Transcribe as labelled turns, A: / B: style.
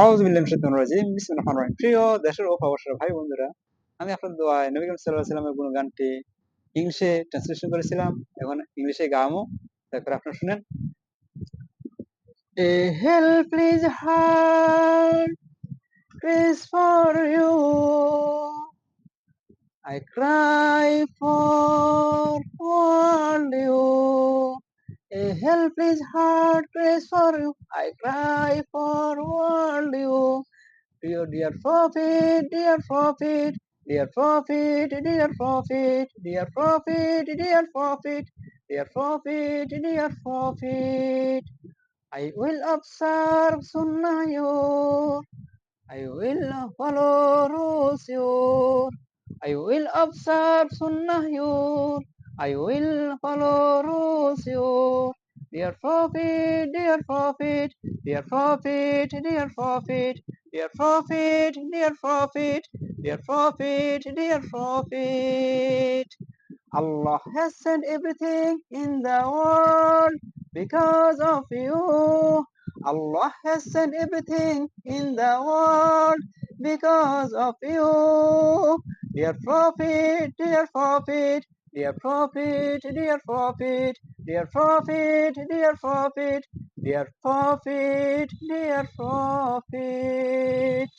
A: আউযু বিল্লাহি মিনাশ শাইতানির রাজিম। বিসমিল্লাহির রহমানির রহিম। প্রিয় দেশের ও প্রবাসের ভাই বন্ধুরা, আমি আপনার দোয়ায় নবী করিম সাল্লাল্লাহু আলাইহি ওয়াসাল্লামের গুণগানটি ইংলিশে ট্রান্সলেশন করেছিলাম। এখন ইংলিশে গামো। তারপর আপনারা শুনেন। A helpless heart cries for you. I cry for you. A helpless heart cries for you. I cry for you. Dear prophet, dear prophet, dear prophet, dear prophet, dear prophet, dear prophet, dear prophet, dear prophet. I will observe Sunnah your, I will follow rules your, I will observe Sunnah your, I will follow rules your. Dear prophet, dear prophet, dear prophet, dear prophet, dear prophet, dear prophet, dear prophet, dear prophet. Allah has sent everything in the world because of you. Allah has sent everything in the world because of you. Dear prophet, dear prophet, dear prophet, dear prophet, dear prophet, dear prophet, dear prophet, dear prophet.